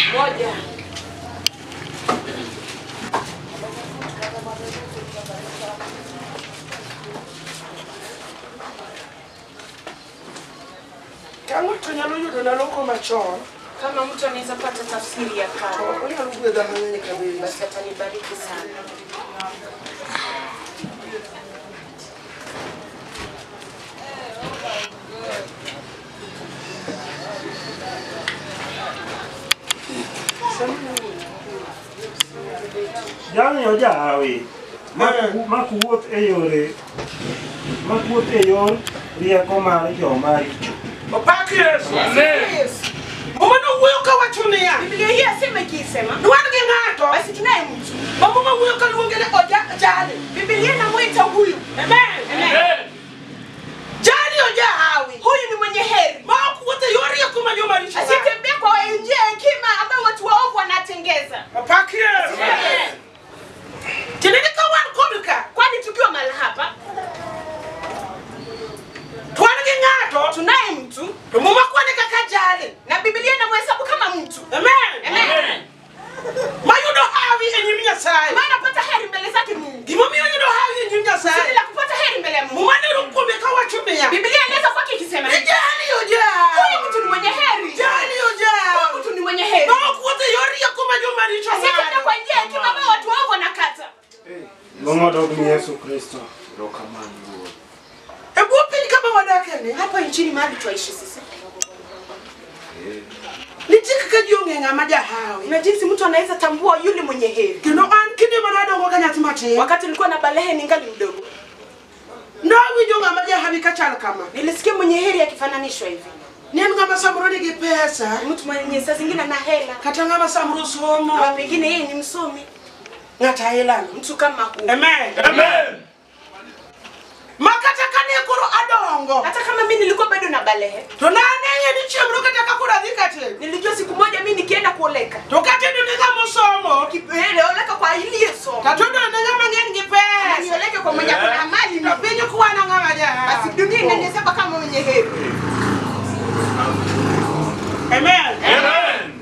Moja. Kama tunyalo yudo na loko machon. Kama mtu anaweza pata tafsiri ya kale. Unalo kuweza mwenye kabisa. Basi atanibariki sana. Jang yo jawe. Makuwuoth e yore. Makuwuoth e yor rieko mar joma richo. Opak Yesu. Yes. Mama wuyo ka wachone ya. Biblia hii asema ikisema, Nwange ngato. basi tunaye mtu. Mama wuyo ka luongele oja jale. Biblia inamuita huyu. Amen. Amen. Jali oja hawi. Huyu ni mwenye heri. Makuwuoth e yor rieko mar joma richo. Asitembea kwa njia ya hekima ambayo watu waovu wanatengeza. Opak Yesu. Amen. Tinene ka wan kodka. Kwani tukiwa mahali hapa, Twange ngato. tunaye mtu To mama kwane kaka jale. na Biblia inamhesabu kama mtu. Amen. Amen. Mayudo hawi e nyim Nyasaye. Maana anapata heri mbele zake Mungu. Gimomiyo yudo hawi e nyim Nyasaye. Sisi la kupata heri mbele ya Mungu. Mwana rukume ka wachone ya. Biblia inaweza kwake ikisema, Jali oja. huyu mtu ni mwenye heri. Jali oja. Huyu mtu ni mwenye heri. Makuwuoth e yor rieko mar joma richo. Asitembea kwa njia ya hekima ambayo watu waovu wanakata. Long'odog ni Yesu Kristo. Ebu piny kama wadake ni. Hapa nchini mahali tuishi sisi, Nitie kaka ji ong'e ng'ama jahawi. na jinsi mtu anaweza tambua yule mwenye heri. Kendo an kinde mana adongo ka nyathi matin. Wakati nilikuwa na balehe ningali mdogo, Nawinjo ng'ama jahawi kachal kama. nilisikia mwenye heri akifananishwa hivi. Ni en ng'ama samoro nigi pesa. Mtu mwenye saa zingine ana hela, Kata ng'ama samoro ama somo. pengine yeye ni msomi. Ng'ata ilano. Mtu kama huyu, Amen. Amen. Makata kane koro adongo. hata kama mimi nilikuwa bado na balehe, To nanenye ni chiemro kata kakoro adhi katedo. nilijua siku moja mimi nikienda kuoleka, To katedo ne ng'ama osomo. oleka kwa aliyesoma, Katodo ne ng'ama ng'eny gi pesa. nioleke kwa mwenye kuna mali. To piny kwana ng'ama Basi jahawi. dunia inanihesabu kama mwenye heri. Amen. Amen.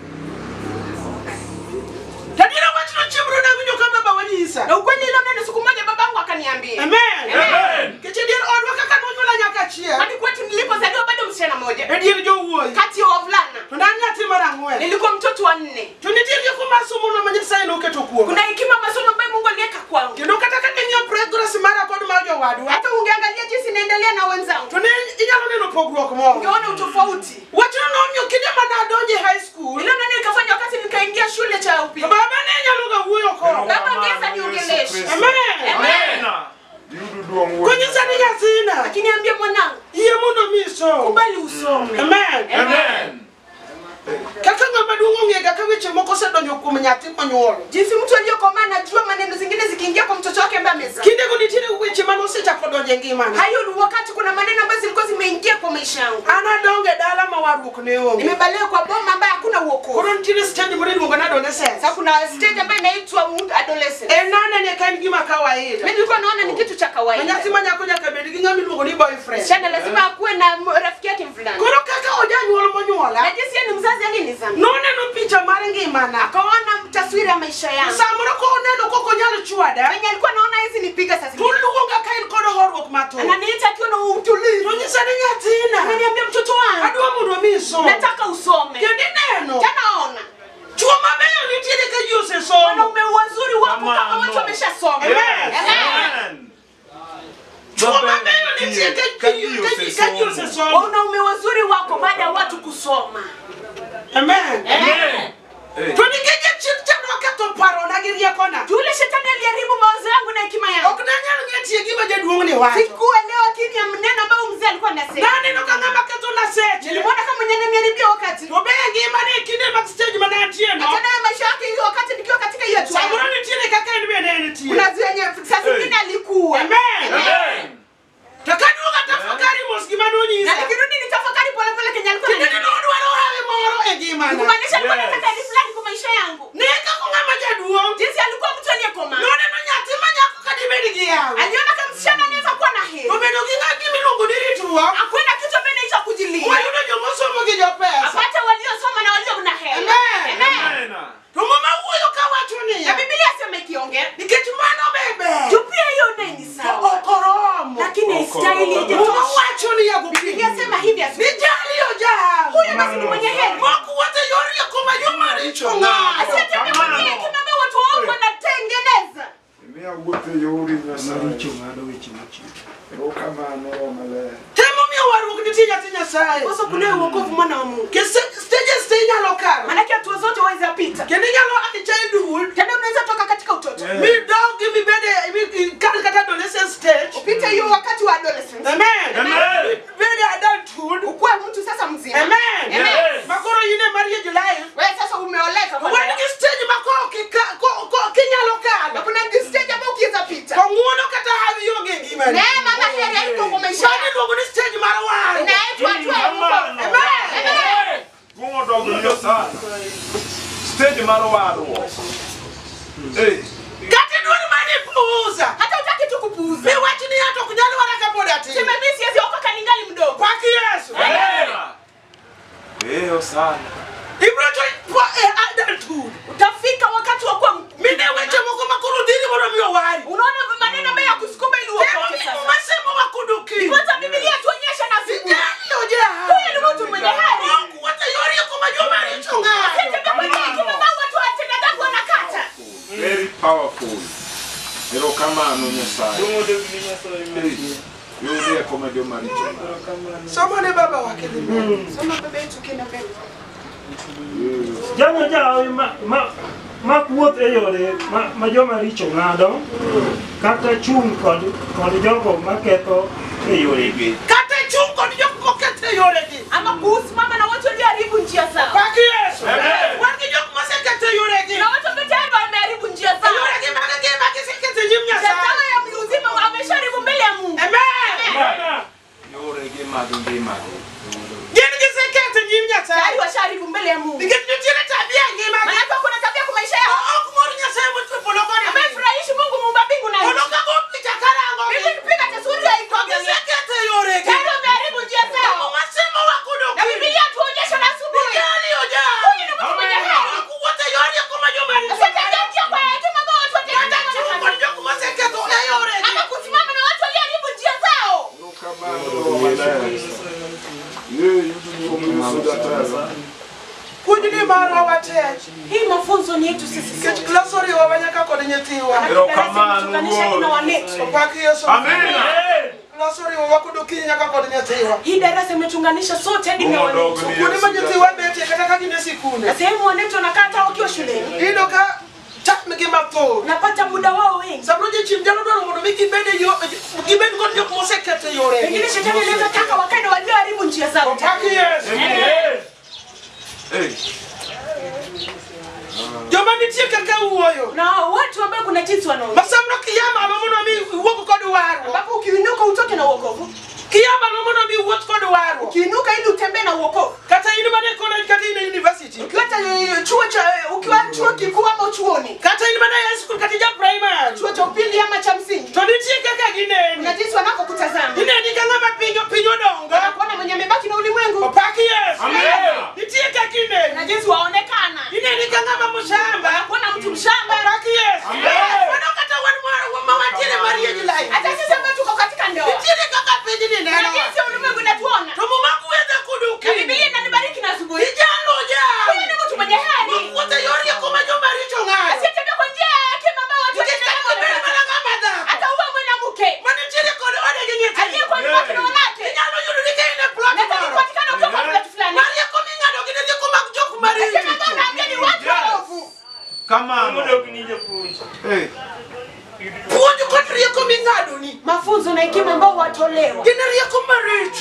Tadira wachno chiemro na winjo kama baba wanyisa. Na ukweli hilo neno siku moja babangu akaniambia. Amen. Amen. Keche dier odwa kaka nonyuola nyaka chiel. Hadi kwetu nilipozaliwa bado msichana moja. E dier jowuoyi. Kati ya wavulana To nan nyathi mar ang'wen. nilikuwa mtoto wa 4. To nitie rieko mar somo ma Nyasaye noketo kuoma. Kuna hekima masomo ambayo Mungu aliweka kwangu. Kendo kata ka ng'iyo progress mara kod mar jowadwa. Hata ungeangalia jinsi naendelea na wenzangu, To ne inyalo neno pogruok moro. ungeona utofauti. Wachno nomiyo kinde mana adonje high school. Ile neno nikafanya wakati nikaingia shule cha To upili. baba ne nyalo ga wuoyo koda. Baba angeza niongeleshe. Amen. Amen. Konyisa ni nyathina. Lakini ambia mwanangu, Yie mondo miso. kubali usome. Amen. Amen. Kaka ng'ama duong' ong'ega ka weche moko osedonjo kuom nyathi monyuolo. Jinsi mtu aliyokomaa anajua maneno zingine zikiingia kwa mtoto wake ambaye amezaa. Kindego nitiere weche mane osechako donjo e ngimana. Hayo ni wakati kuna maneno ambayo zilikuwa zimeingia kwa maisha yangu. An adongo e dala ma warruok ne onge. Nimebalewa kwa boma ambayo hakuna uokovu. Koro nitiere stage moro iluongo ni adolescence. Sasa kuna stage ambayo inaitwa adolescent. E nane ne ka en gima kawaida. Mimi nilikuwa naona ni kitu cha Ma kawaida. nyathi ma nyako nyaka bed gi ng'ama iluongo ni boyfriend. Msichana lazima akuwe na rafiki yake mvulana. Koro kaka ojanyuol monyuola. Na jinsi yeye ni mzazi alinizama. Noneno picha mar ngimana. Akaona taswira ya maisha yangu. Samoro ko oneno koko nyalo chwada. Mwenye alikuwa naona hizi nipiga sasa. Tuluonga ka en kod horuok mathoth. Ananiita akiwa na utulivu. To nyisa ni nyathina. Ananiambia mtoto wangu, Adwa mondo mi isom. nataka usome. Kendo ineno. Tena ona. Chuo mabeyo nitiere ka ji osesomo. Wanaume wazuri wapo kama watu wameshasoma. Amen. Amen. Chuo mabeyo nitiere ka ji osesomo. Wanaume wazuri wako baada ya watu kusoma. Amen. Amen. To nikech chieng' chano ketho parona gi riekona. Yule shetani aliharibu mawazo yangu na hekima yangu. Ok nanyal ng'e tie gima jaduong' ni wacho. Sikuelewa kini ya mneno ambao mzee alikuwa anasema. Naneno ka ng'ama ketho na seche. Nilimwona kama mwenye ananiharibia wakati. To be ngimane e kinde mag stage mane antie no. Tena maisha yake hiyo wakati nikiwa katika hiyo hatua. Samoro nitiere kaka en bende entie. Kuna zenye saa zingine alikuwa. Amen. Amen. To kaduoga tafakari mos gima nonyisa. Na nikirudi nitafakari pole pole Kenya alikuwa Kendo nodwaro hawi moro e ngimana. kumaanisha alikuwa anataka hali fulani kwa maisha yangu. Ne kako ng'ama jaduong'. Jinsi alikuwa mtu aliyekoma. Noneno nyathi ma nyako ka dibed gi yawo. Aliona kama msichana anaweza kuwa na heri. To bedo gi ng'at miluongo ni ritruok. Akwenda kitu ambaye inaitwa kujilinda. Wayudo joma osomo gi jopesa. Apata waliosoma na walio na hela. Amen. Amen. Nyasaye. Koso kuna wokovu mwana wa Mungu. Stage nyalo karo. Maana hatua zote waweza pita. Kende nyalo ati childhood. Tena unaweza toka katika utoto. Mi dog mi bede kata adolescent stage. Upite hiyo wakati wa adolescence. Amen. Amen. Bede adulthood. Ukue mtu sasa mzima. Amen. Amen. Makoro yine marriage life. Wewe sasa umeoleka kwa When you stage makoro kinyalo karo. na kuna stage ambayo ukiweza pita. Kwa nguono kata havi yoge ngima. Neema na heri iko kwa maisha. Shani ndogo ni stage marwa. Inaitwa hatua ya wokovu. Amen. Gungo dogo ndio sana. Stage marwaro. Kati nuri mani puuza. Hata utaki tu kupuuza. Mi wati ni hato kunyali waraka podati. Sema mimi siwezi okoka ningali mdogo. Kwa Yesu. Sana. Ibroto kwa adulthood. Utafika wakati wa kuwa Mine weche moko makurudiri mwana miyo wari. unaona maneno ambayo yakusukuma ili uokoke sasa. Umasemo wakuduki. Kwanza Biblia tuonyesha na siku. Sijani oja. Huyu ni mtu mwenye hali. Mungu wata yori ya kumajuma richo nga. Sasa kama kama watu watenda damu wanakata. Very powerful. Ero kama ano Nyasaye. Yule kama ndio maricho. Soma ne baba wake. Soma baba yetu kina mbele. Jana jao ma kuot e yore ma joma richo ngado kata chung kod jogo maketho e yore gi. Kata chungo ni joko kete yore gi. Ama kusimama na watu walioharibu njia zao. Kwa Yesu. Wangi joko masekete yore gi. Na watu ambao wameharibu njia zao. Yore gi makesekete jimnya Njia sana. zao ya uzima wamesharibu mbele ya Mungu. Amen. Yore ge madu. Gini gisekete jimnya Tayari sana. washaribu mbele ya Mungu. Nikitutire tabia ngima. Maana hata kuna tabia kwa maisha yao. Kumori Nyasaye mtu polokoni. Amefurahishi Mungu muumba mbingu na nchi. Oloka gopicha karango. Mimi nipiga taswira ya iko. Gisekete yore gi. Tayari wameharibu njia zao. Umasemo wakuduki. Na Biblia tuonyesha na asubuhi. Yali oja. Huyu ni mtu mwenye hali. Kuwata yori ya kumajuma richo. Sasa ndio kwa yatuma ambao watu watenda damu Chungo wanakata. ni joko masekete yore gi. Ama kusimama na watu walioharibu njia zao. Kujini mara wate. Hii mafunzo ni yetu sisi. Klasori wabanyaka kodi nyetiwa. Ero kama ano Tukanisha na wanetu. Kwa Yesu. Amen. Klasori wakuduki nyaka kodi nyetiwa. Hii darasa imetunganisha sote hadi na wanetu. Kuni manyetiwa bete kataka kine sikune. Na sehemu wanetu wanakaa hata wakiwa shuleni. Ido ka chapmigi mato. Unapata muda wao wengi. Sabroje chimjano ndo mwono miki bede yo gibeni kodi yo kumosekete yore. Pengine shetani anaweza taka wakae na walioharibu njia zao. Kwa Yesu. Jomani tie kaka uoyo. Na watu ambao kuna jinsi wanaona. Masamro kiyama amamono mi uwoku kodi waro. Ambapo ukiinuka utoke na uokovu. Kiyama amamono mi uwoku kodi waro. Ukiinuka ili utembee na uokovu. Kata ini mane college kata ini university. Ukiwa chuo kikuu ama chuoni. Kata ini mane high school kata ja primary. Chuo cha upili ama cha msingi. Tonitie kaka gine. Kuna jinsi wanapokutazama. Ine nikanga pinyo dongo. Wanakuona mwenye amebaki na ulimwengu. Opaki Yesu. Amen. Nitie kaka gine. Na jinsi waonekana. Ine nikanga mshamba. Wanakuona mtu mshamba. Opaki Yesu. Amen. Wanakata mawatire Maria jilai. Hata sisi ambao tuko katika ndoa. Nitie kaka pendi ni Na neno. jinsi ulimwengu inatuona. Tumu maku weza kuduki. Na Biblia inanibariki na asubuhi. Ijalo ja. Huyu ni mtu mwenye hali. Wote yori ya kumajoma richo ngara. Asiyetembea kwa njia yake ambao watu wanataka. Hata uwe mwanamke. Aliyekuwa ni wake na wanawake. Nataka kupatikana ukiwa kwa plot fulani. Nasema bwana amgeni watu waovu. Kama ano. Mafunzo na hekima ambao watolewa.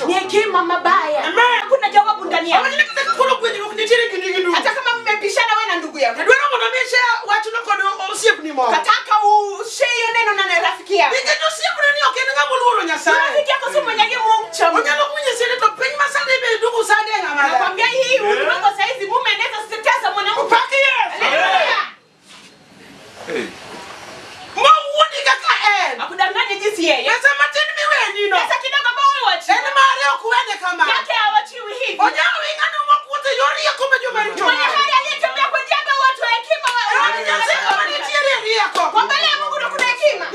Ni hekima mabaya. Hakuna jawabu ndani yake. Hata kama mmepishana wewe na ndugu yako. Kataka ushare neno na rafiki yako. Rafiki yako si mwenye kumcha Mungu. Nakwambia hii ulimwengu sasa hivi mume anaweza sitesa mwanamke. Akudanganya jinsi yeye. Sasa kidogo ambao wewe wachi. Yake hawachiwi hivi. Mwenye hali aliyetembea kwa njia ambayo watu wa hekima kwa mbele ya Mungu ndio kuna hekima.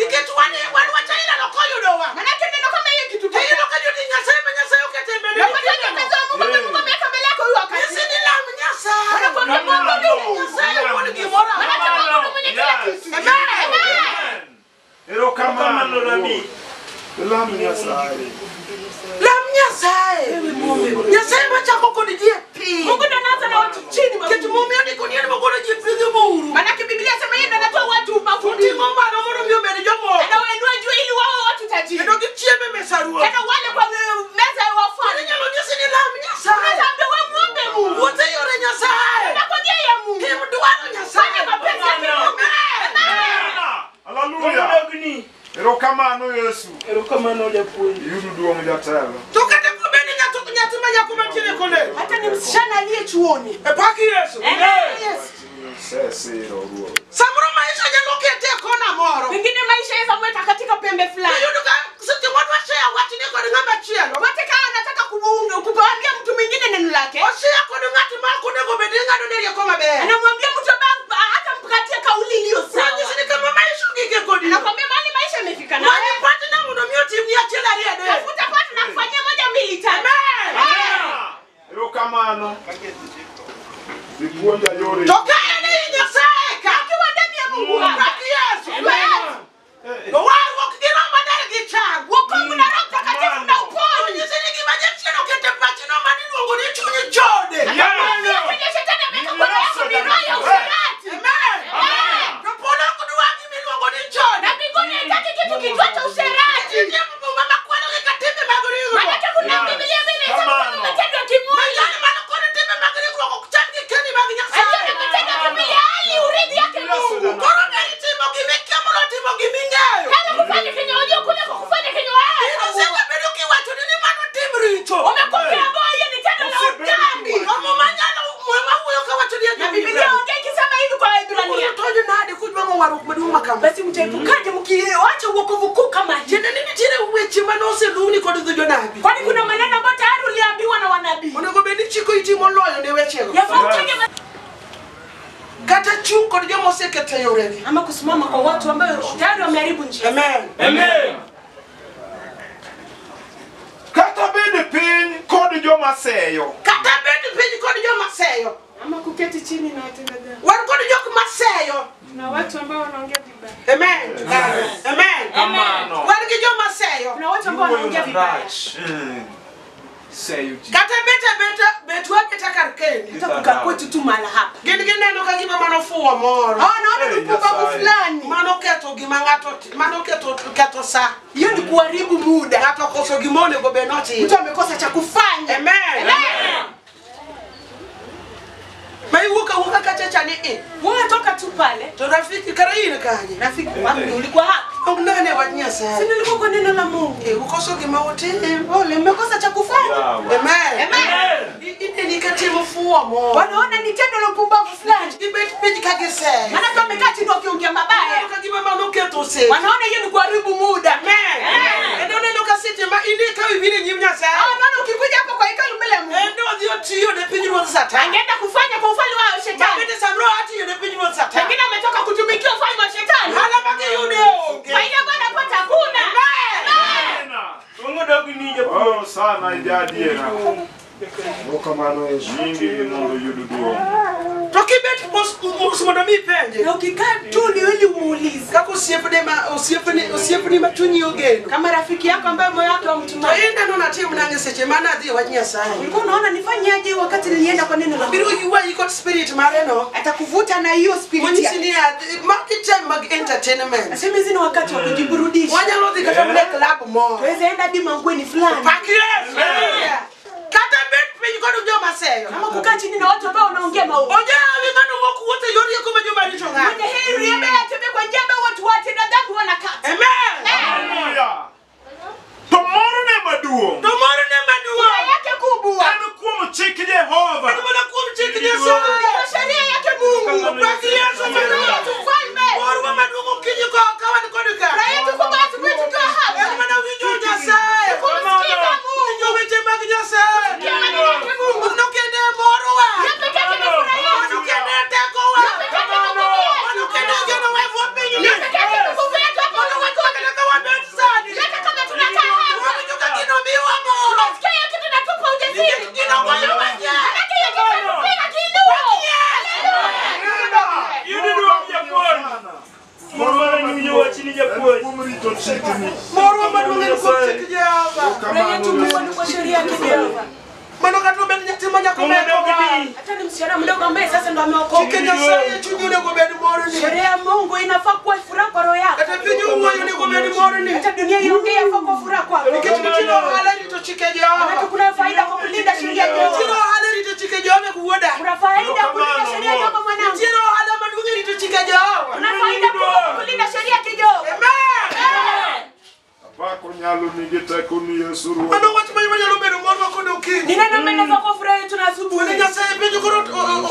Manake neno kama hiyo kitu tu. Unapata kazi ya Mungu Mungu ameweka mbele yako huyo wakati. Wanakuambia Mungu ndio. Manake Mungu ndio mwenye kila kitu. Ero kama ano. Nami. Lamu Nyasaye. Lam Nyasaye. Nyasaye machako kod JP. Mungu ndo anaanza na watu chini mafungu. Kitu mume ndiko ni mkono JP nguru. Maana Biblia inasema yeye ndo anatoa watu mafungu. Kuti ngomba na moro mio bere jomo. Anawainua juu ili wao watu tajiri. Ndio kichieme mesarua. Tena wale kwa meza ya wafalme. Nyalo nyasi ni la Nyasaye. Sasa wewe muombe Mungu. Wote yore Nyasaye. Nakwambia ya Mungu. Kim duano Nyasaye. Fanya mapenzi yake Mungu. Hallelujah. Erokamano Yesu. Erokamano japuonj. Yudu duong' jatelo. Tukate kubeni nyatima nyakuma chile kole. Hata ni msichana aliye chuoni. Paki Yesu. Yes. Sesero ruo. Samro maisha jalokete kona moro. Pengine maisha yaweza mweka katika pembe fulani. Yuduka sisi watu washare watu ni kwa ngamba chielo. Wote kama anataka kuambia mtu mwingine neno lake. Oshia kwa ngati mako nego bedinga ndo ndio koma be. Anamwambia mtu ambaye hata mpatie kauli iliyo sawa. Sisi kama maisha ngike kodi. Anakuambia mali maisha imefika na. Mali pati na mundo mio timu ya chela ria de. Tafuta pati na kufanyia 1 2 3. Erokamano. Dipuonja yore. Tokaya ni Nyasaye ka. Akiwa ndani ya Mungu hapa. Paki Yesu. Amen. Wao wakigera madara gichagu. Wokovu na Roho Mtakatifu na uponyaji. Nyesini kimaje chino kete pati no mani ngo ni chunyi chode. Anakuambia kwenye shetani ameka kwa yako ni roho ya usherati. Amen. Tupona kuduwangi milongo ni chode. Na mbinguni haitaki kitu kiitwacho usherati. Mama kwani ngikatembe magurigo. Maana kuna Biblia mbele inasema matendo ya kimwili. Mayani mana kono tembe magurigo kwa kuchangi keni maginyasa. Aliye matendo ya kimwili hali urithi yake Mungu. Korona itimo gimeke mulo timo gimingayo. Kama kufanya kenye unajua kule kwa kufanya kenye wewe. Inasema bedo kiwacho ni mano timricho. Umekopea ambao hiyo ni tendo la udhambi. Kama manyala mwa huyo kawacho ni Na Biblia ongea ikisema hivi kwa Waebrania. Tojo na hadi kujwa mwaru kumeduma kama. Basi mtaepukaje mkiacha wokovu kuu kama hii? Jene nini tire uwechi manose luni kwa dhujo nabi. Kwani kuna maneno ambayo tayari uliambiwa na wanabii. Onego bedi chiko itimo loyo ne wechego. Yafaa utenge Kata chung kod jomo sekete yoregi. ama kusimama kwa watu ambao tayari wameharibu njia. Amen. Amen. Kata bende piny kod joma seyo. Kata bedi piny kod joma seyo. Ama kuketi chini na watenda dhambi. Wan kod jok maseyo. Na watu ambao wanaongea vibaya. Amen. Amen. Kamano. Wan gi joma seyo. Kuna watu ambao wanaongea vibaya. Seyo. Kata betu beta karkeni. Hata kukaa kwetu tu mahala hapa. Gin neno ka gima mano fuwa moro. Naona ni upumbavu fulani. Mano keto gima mano keto sa. Hiyo ni kuharibu muda. Ngato koso gimone go benoti. Mtu amekosa cha kufanya. Amen. Mai wuka kachacha ni Wewe toka tu pale. to rafiki karaini kanye. Rafiki wangu ulikuwa hapa. Nane wanyia Si sana. nilikuwa kwa neno la Mungu. Ukoso gima wote. Ole mmekosa cha kufanya. Amen. Amen. Ine nikatimu fuwa moro. Wanaona ni tendo la upumbavu fulani. Ibet piji kagese. Maana kama wamekaa chini wakiongea mabaya. Kagima mano keto se. Wanaona hiyo ni kuharibu muda. Amen. Endo neno kasite ma indika ibini nyimnya sana. Maana ukikuja hapo kwa hekalu mbele ya Mungu. Endo dio tiyo ne piji mwa sata. Angeenda kufanya kwa ufalme wa shetani. Mabete samro ati yo ne piji mwa sata. Pengine ametoka kutumikia ufalme wa shetani. Hala bagi yude onge. Faida bwana pata hakuna. Ongo dogi ni japuonj. Oh sana ijadiera. Erokamano Yesu. Nyingi mondo yudu duong'. To kibet mos mondo mi penje. Na ukikaa tu ni ili umuulize. Kako osiepni matunyi ogeno. Kama rafiki yako ambaye moyo wake To wamtumaini. inde no natim nange seche mana dhi wanyia sana. Ulikuwa unaona nifanyaje wakati nilienda kwa neno la Mungu? Biro yuwa yikot spirit mare no. Atakuvuta na hiyo spirit Mwani yake. sini ya market time mag entertainment. Nasema hizi ni wakati wa kujiburudisha. Wanyalo dhi kata mle club mo. Tuweze enda hadi mangweni fulani. Pakires. Kata bet piny kod joma seyo. Kama kukaa chini na watu ambao wanaongea maovu. Oja wingano moku wote yori yako joma richo nga. Mwenye heri ambaye atembea kwa njia ambayo watu wote na dhambi wanakata. Amen. Hallelujah. To moro ne maduong'. To moro ne maduong'. Nia yake kubwa. En kuom chik Jehova. Ni mwana kuom chik Nyasaye. Kwa sheria yake Mungu. Pakires Yetu mfalme. moro wa maduong' okinyi ko kawan kod ka. Na yetu kwa basi kwetu tu hapa. En mana winjo Nyasaye. Kumsikiza Mungu. Winjo weche mag Nyasaye. Sikia maneno yake Mungu. Uno kende moro wa. Yeye pekee yake ni furaha. Uno kende Kumerito chikini. Moro maduong' kuom chik Jehova. Kamano. Kwa sheria yake Jehova. Mano kata obed nyathi ma nyako meko. Hata ni msichana mdogo ambaye sasa ndo ameokoka. Chike Nyasaye chunyi onego bed moro ni. Sheria ya Mungu inafaa kuwa furaha kwa roho yako. Kata piny owuoyo onego bed moro ni. Hata dunia iongee inafaa kuwa furaha kwako. Nikech nitie ohala rito chike Maana Jehova. kuna faida kwa kulinda sheria ya Nitie Jehova. ohala rito chike Jehova kuwoda. Kuna faida kulinda sheria ya Jehova mwanangu. Nitie ohala maduong' rito chike Jehova. Kuna faida kulinda sheria ya Jehova. Amen. Bako nyalo nigi teko ni Yesu ruoth. Mano wach manyalo bedo moro kono okinyi. Ni nani ambaye anaweza kufurahi tuna Wene asubuhi? Nyasaye penjo koro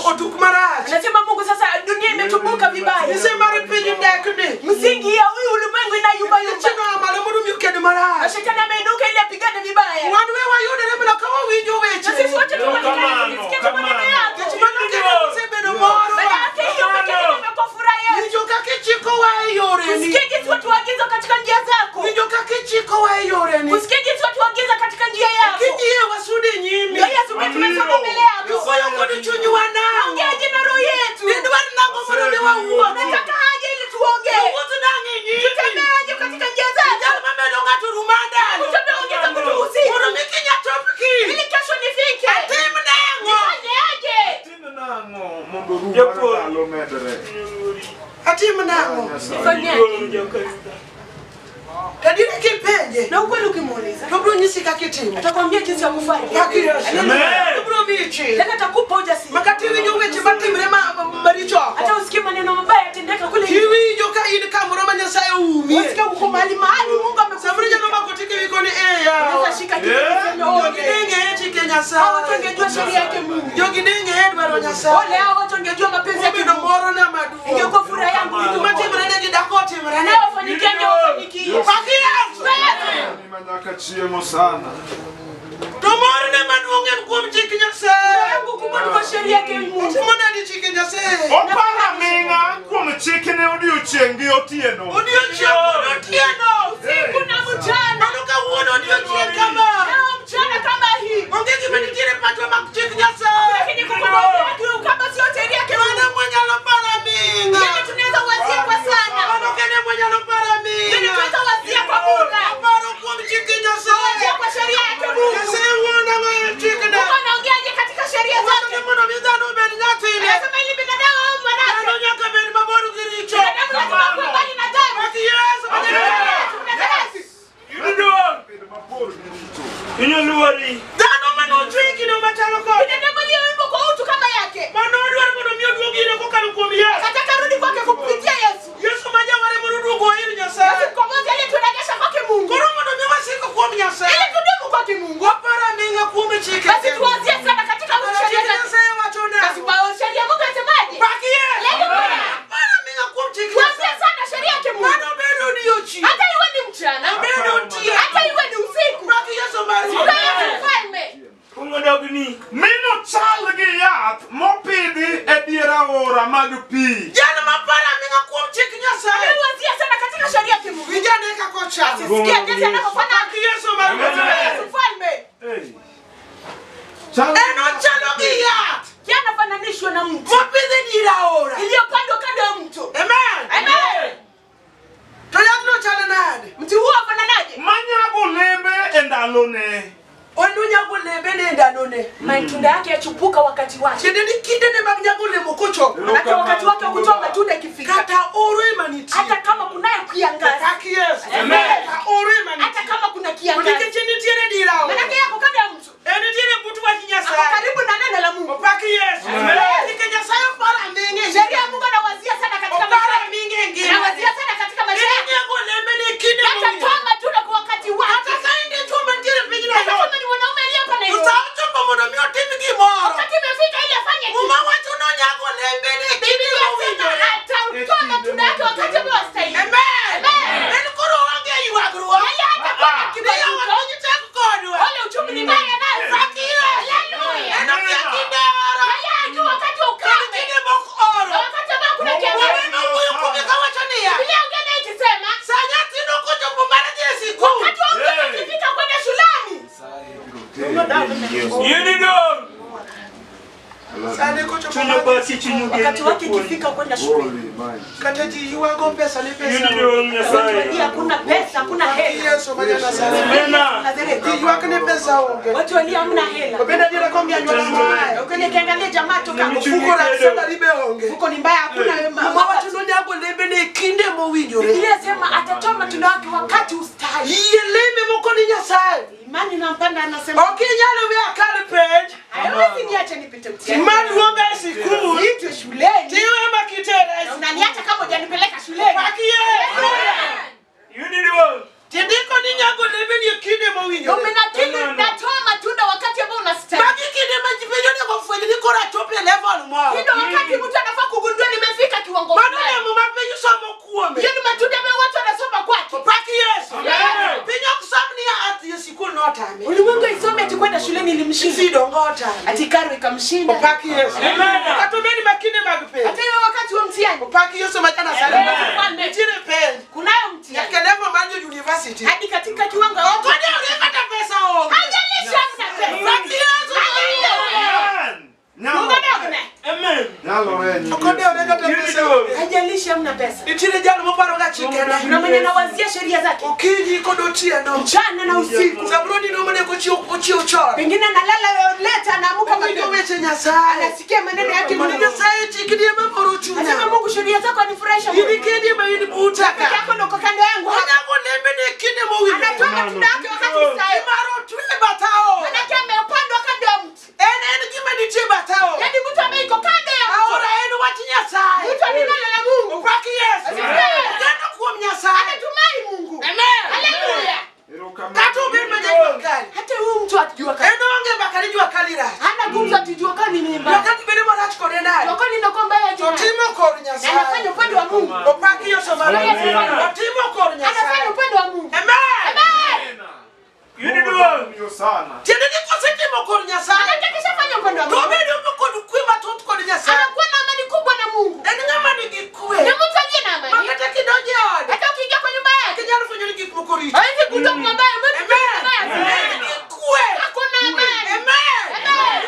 otuk marach. Anasema Mungu sasa dunia imetumbuka vibaya. Nise mare piny ndekni. Msingi ya huyu ulimwengu inayumba yumba. Chino amalo mondo mi uked marach. Shetani ameinuka ili apigane vibaya. Wan we wayudore mana ka wawinjo weche. Na sisi wote tunasikia maneno yake. Mano kendo osebedo moro. Baada yake hiyo pekee imekuwa furaha yetu. Winjo kaka ichikowa e yoreni. Usikie jinsi watu waagiza katika njia zako. Winjo kaka ichikowa e yoreni. Usikie jinsi watu waagiza katika njia yako. Kijie wasude nyimi. Ndio Yesu tumesoma mbele yako. Yukoyo kod chuny wanao. Ongea jina roho yetu. Nidwar nango mondo mi wawuo. Nataka haja ili tuongee. Wuoth nangi nyimi. Tutembeaje katika njia zako? Jal mamedo ng'ato rumandani. Tutembeongeza kutu usiku. Mondo mi kinyatopki. Ili kesho nifike. Atim nango. Nifanyeaje? Tine nang'o mondo rum mar ndalo medre. Atim nango. Nifanyeaje? Tadire kipenje. Na ukweli ukimuuliza, To bro nyisi kaka itimo. atakwambia jinsi ya kufanya. Haki Yesu. To bro bichi. Tena atakupa ujasiri. Makati winjo weche matimre maricho. Hata usikie maneno mabaya yatendeka kule. Kiwinjo ka in kamoro ma Nyasaye oumie. Usikie uko mahali Mungu Samri jano amekufa. mako tiki wiko ni ya. Unaweza shika kitu useme Jogi ole. denge chike Hao Nyasaye. watu wangejua sheria yake Mungu. Jogi denge dwaro Nyasaye. Ole hao watu wangejua mapenzi yake Obedo Mungu. moro na madu. Ingekuwa furaha yangu Kitu matimre ne gidako timre ne. Anayofanyikia ndio ufanikiwe. Haki Yesu. Ni manyaka chiemo sana. To mor ne maduong' en kuom chik Nyasaye. Yangu kubwa ni kwa sheria yake Mungu. Otimo nadi chik Nyasaye. Opara ming'a kuom chikne odiochieng' gi otieno. Odiochieng' kod otieno. Usiku na mchana. Mano kawuono odiochieng' kama. Leo mchana kama hii. Onge gima nitiere pacho mag chik Nyasaye. Lakini kukumbuka watu kama sio sheria yake Mano Mungu. mwanyalo para ming'a. Yeye tunaweza wazia kwa sana. Mano kene mwanyalo para Yeye ming'a. tunaweza wazia kwa muda. Aparo kuom chik Nyasaye. Wazia kwa sheria yake Mungu. Nyasaye wuona ng'o chikne. Mungu anaongeaje katika sheria Wacho zake? ni mondo mi dhano obed nyathine. Anasema ili binadamu awe mwanake. Dhano nyaka bed mabor gi richo. Binadamu lazima kuwe mbali na dhambi. Haki Yesu. Bedo mabor gi richo. Inyoluori. Dhano manochwe kino machalo kod. Binadamu aliyeumbwa kwa utu kama yake. Mano odwaro mondo mi oduog ire kokalo kuom Yesu. Akataka rudi kwake kupitia Yesu. Yesu ma jaware mondo oduogo ir Nyasaye. Yesu mkombozi aliyeturejesha kwake Mungu. Koro mondo mi wasiko kuom Nyasaye. Ili tudumu kwake Mungu. Wapara ming'a kuom chike. Basi tuanzie sana katika sheria Chike zake. Nyasaye wacho Basi nang'o? kwa sheria Mungu anasemaje? Haki Yesu. Haleluya. Wapara ming'a kuom chike Tuanzie Nyasaye. sana sheria yake Mungu. Mano bedo odiochieng'. Hata iwe ni mchana. Bedo otieno. Hata iwe ni usiku. Haki Yesu mar Mungu Yesu mfalme. Kungodogni. Mino chal gi yath mopidhi e dier aora mag pi. Jal mapara ming'a kuom chik Nyasaye. Tuanzie sana katika sheria yake Mungu. Vijana kako chalo. Sikia jinsi anavyofanya. Haki Yesu mar Yesu mfalme. En ochalo gi yath Yeye anafananishwa na mtu mopidh e dier aora. iliyopandwa kando ya mto. Amen. Amen. To yathno chalo nade? Mti huo afananaje? Manyago olembe e ndalone. Onu nyago olembe ne ndalone. Matunda yake yachupuka wakati wake. Tiende ni kindene mag nyago olemo kochopo. Manake wakati wake wa kutoa matunda ikifika. Kata oro ema nitie. Hata kama kunayo kiangazi. Haki Yesu. Amen. Kata oro ema Hata nitie. kama kuna kiangazi. Nikech nitiere dier aora. Manake yako kando ya mto. En nitiere but wach Ako Nyasaye. karibu na neno la Mungu. Haki Yesu. Amen. Nikech Nyasaye opara ming'e. Sheria ya Mungu anawazia sana katika maisha Opara yake. ming'e ngima. Anawazia sana katika maisha En yake. nyago olembe ne kinde Hata mowinjore. toa matunda kwa wakati wake. Hata ka in dichuo mantiere e piny Hata Nairobi. kama ni mwanaume aliye hapa To Nairobi. sa ochopo mondo mi otim gimoro. Wakati imefika ili afanye kitu. Muma wacho nonyago olembe ne chunyo basi chunyo geni. Wakati wake ikifika kwenda shule. Kateti yuwago pesa ni pesa. Yudi ndio Nyasaye. Hakuna pesa, hakuna hela. Yesu majana sana. Amena. Yuwake ni pesa onge. Watu walio hamna hela. Wapenda jira kombi anyola mwaya. Ukiangalia jamaa toka Fuko la sema libe onge. fuko ni mbaya, hakuna Mama watu ndo nyago lebe ne kinde mo winyo. Biblia sema atatoa matunda yake wakati ustahi. Iye lebe moko ni Nyasaye. Imani nampenda anasema. Okinyale we akale page. Haiwezi niache nipite mtihani. Madu wonga siku. Niitwe shuleni. Tiwe makitera. Unaniacha kama hujanipeleka shuleni. Pakie. Yudi ndio. Tindiko ni nyago lebe ni kinde mo winyo. Umenakili natoa matunda wakati ambao unastahili. Bagi kinde majipenyo ni kwa fwenye niko na tope level mo. Ndio wakati mtu anafaa kugundua nimefika kiwango Manu fulani. ya mama penyu somo kuome. Hiyo ni matunda ambayo watu wanasoma kwake. Paki Yesu. Penyu kusamu ni ati yesikulu notame. Ulimwengu isome ati kwenda shuleni ilimshinda. Sido ngota. Ati karo ikamshinda. Paki Yesu. Katumeni makine magpe. Hata hiyo wakati wa mtihani. Paki Yesu majana sana. Jire pen. Kunayo mtihani. Yakelemo manyo university. Hadi katika kiwango wako. Kwani unapata pesa onge. Hajalisha mna pesa. Paki Yesu. Amen. Okode unapata pesa. Hajalisha mna pesa. Itire jalo moparo ga chikena. Kuna mwenye anawazia sheria zake. Ukiji kodotia no. Mchana na usiku. Sabroni no mwenye kuchio chora. Pengine analala leta anaamka Mungu mapema. weche Nyasaye. Anasikia maneno yake Mungu Mungu. Nyasaye chikidie mamoro chuna. Anasema Mungu sheria zako anifurahisha. Ini kedi maini buta. Peke yako ndo uko kando yangu. Wanako lembe ne kine mo winyo. Anatoa matunda yake wakati ustahi. Imaro tule batao. Manake amepandwa kando ya mti. Ene kima ni tie batao. Yaani mtu ambaye iko kando ya mti. Ahora enu wati Nyasaye. Mtu alinala na Mungu. Upaki Yesu. Neno kuwa Nyasaye. Anatumai Mungu. Amen. Haleluya. Katu ubirme jua kali. Hata huyu mtu atijua kali. Eno wange bakari jua kali ra. Hana gumzo atijua kali ni mbaya. Wakati bere mwana chikone nari. Wakati ndo kwamba yeye ajua. Totimo koru Na Nyasaye. anafanya upande wa Mungu. Upaki Yesu mara. Totimo koru Nyasaye. Anafanya upande wa Mungu. Amen. Amen. Yudi ndio. Tiende ni kositimo koru Nyasaye. Anataka kishafanya upande wa Mungu. Tobe ni mkodu kuima totu koru Nyasaye. Anakuwa na amani kubwa na Mungu. Eni ngama ni gikue. Ni mtu aliye na amani. Makata kidoje ode. Hata ukiingia kwa nyumba yake. Kinyaro fanyo ni gikmukuri. Hawezi kutoka mabaya. Amen. Gikue. Hakuna amani. Amen. Amen.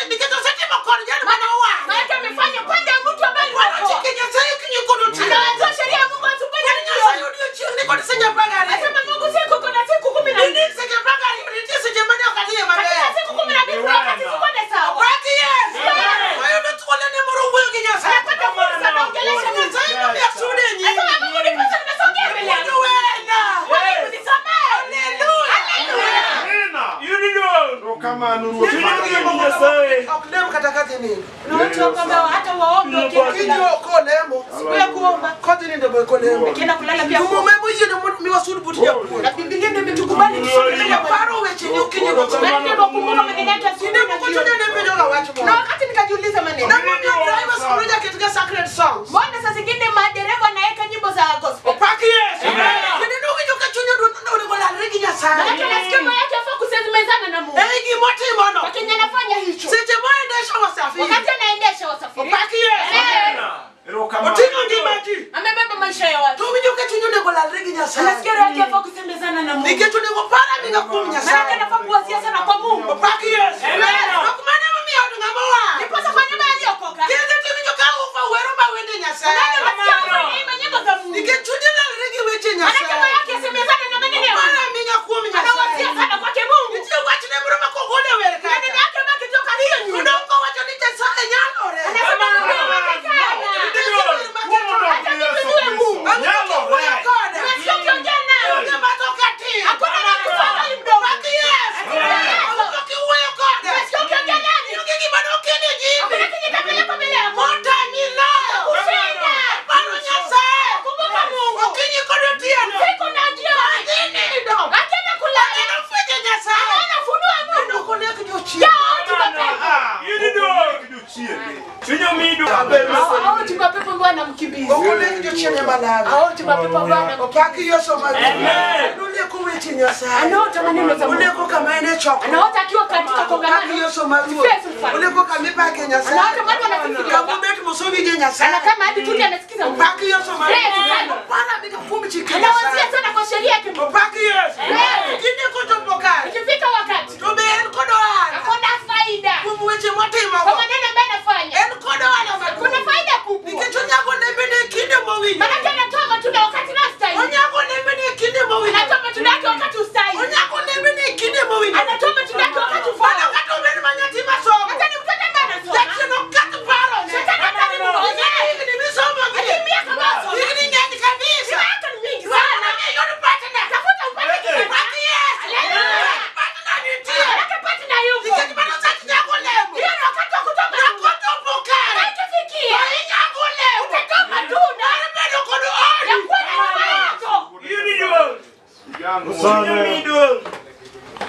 Niketo sitimo koru jani manawa. Maana amefanya upande wa mtu ambaye Wana wako. chike Nyasaye kinyi kodu tina. Anawatoa sheria ya Mungu asipende Nyasaye udio chiyo ni kodu senya pagari. Anasema Mungu siku kuna siku 10. Nini senya pagari unitisi jemani wakaliye Katika mabaya. siku 12 wakati sikwende sawa. Upaki Yesu. Wayo ndo tukole ni murungu yuki Nyasaye. Anapata fursa na ongelesha Mungu. Nyasaye ndo ya sude nyi. Anasema Mungu ni pesa nimesongea mbele yako. Mungu wena. Mungu nisamehe. Hallelujah. Yudi ndio. Akulemu katakati nini? Na watu wako ambao hata waombe wakienda Kinyo kolemo. siku ya kuomba. Kote ni ndebo kolemo. Ukienda kulala pia kuomba. Mumemo yeye ndo miwasulu buti ya kuwa. Na Biblia ndio imetukubali tusome Ya paro weche ni ukinyo kwa Bali ndio kumbuka maneno yake asinde Ndio na mkucho jioni. nyane mpenyo la wachu Na wakati nikajiuliza maneno. Na mwenye driver sikuruja katika sacred songs. Mbona saa zingine madereva wanaweka nyimbo za gospel? Upaki Yesu. Kini ndo kinyo kachunyo ndo ngola rigi Nyasaye. Maana nasikia moyo yake afaa kusemezana na Mungu. Egi moti mono. Kwa Kenya anafanya hicho. Sije moyo ndesha wasafiri. Wakati anaendesha wasafiri. Upaki Yesu. Eh, Utingo ndimaji. amebeba maisha ya watu. Tuminyo kachunyo ndo ngola rigi Nyasaye. Anasikia roho yake afaa kusemezana na Mungu. Niketu ni kupara minga kumnya Maana sana. anafaa kuwazia sana kwa Mungu. Upaki Yesu. Nakumana mami ya ngamo wa. Niposa kwa nyumba aliokoka. Kile tuminyo ka ufa wero ba wende Nyasaye. Maana nasikia kwa nyimbo za Mungu. Nikechuja la rigi weche Maana Nyasaye. roho yake asemezana na maneno ya Para Mungu. minga kumnya Anawazia Nyasaye. sana kwake Mungu. Ndio wachine mroma ko gole were ka. Maneno yake baki toka hiyo nyumba. Kudongo wacho ni Nyasaye nyalore. Anasema Mungu amekana. Hata nijue Mungu. Nasikia ukiongea naye. Hakuna mtu kufanya hii mdomo. Nasikia ukiongea nani? Hakuna kijitapele kwa mbele yako. Kushinda. Kumbuka Mungu. Siku na jioni. Akienda kulala. Anaona funua Mungu. Yao tumapepo. Yudi ndio. Chunyo midu. Hao tumapepo ambao anamkimbiza. Hao tumapepo ambao anaota maneno za Mungu. Anaota akiwa katika kongamano. Anaota mambo anafikiria. Anakama hadi tuli anasikiza Mungu. Anawazia sana kwa sheria yake Mungu. Ikifika wakati. Hakuna faida. Kwa maneno ambayo anafanya.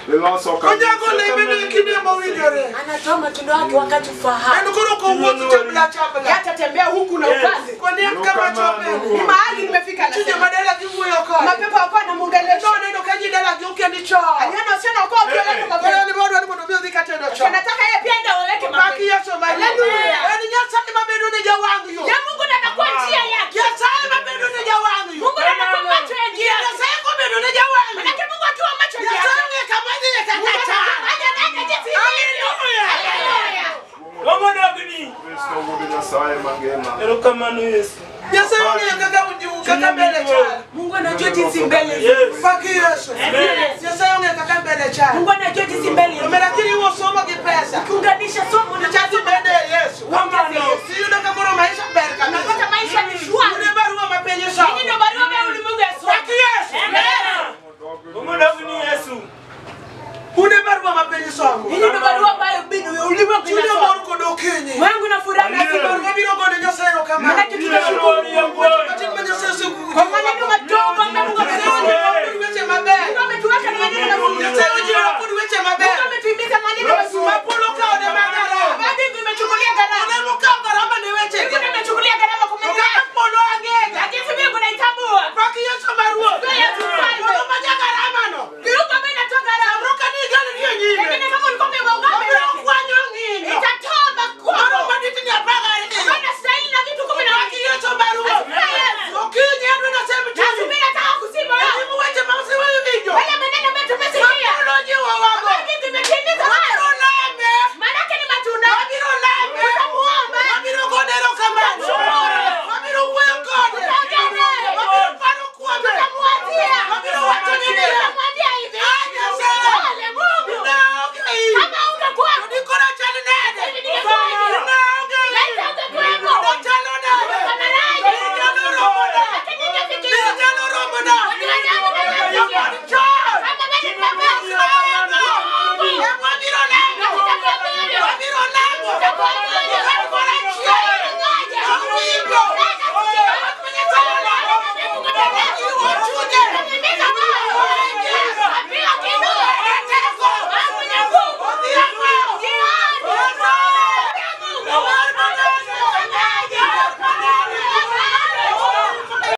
Iloso Konyago lebele kine mawidore. Anatoa matunda yake wakati ufahamu. Ndio koro kwa uoto tabla chabla. Yatatembea huku na ukazi. Kwa nini kama chope? Ni mahali nimefika na Tuje madela kivu yoko. mapepo yako na muongelesha. Ndio kaji dela geuke ndicho. Aliona usiona uko ukioleka mapepo. Kwa nini bado alipodomia vikatendo cho. Anataka yeye pia ndio uoleke mapepo. Baki Yesu mali. Yaani nyasa ni mabedu ni jawangu yo. Ya Mungu na kwa njia yake. Nyasa ni mabedu ni jawangu yo. Mungu na kwa macho yake. Nyasa ni mabedu ni jawangu. Maana Mungu akiwa macho yake. Nyasa ni kama ni kakata. Haleluya. Kristo mudi Nyasaye magema. Nyasa ni kaka uju kaka mbele cha. Mungu anajua jinsi mbele. Baki Yesu. Nyasa ni kaka mbele cha. Mungu anajua jinsi mbele. Umelakini huo somo kipesa. Kuunganisha somo na Chati mbele Yesu. Sio ndio kama maisha mbele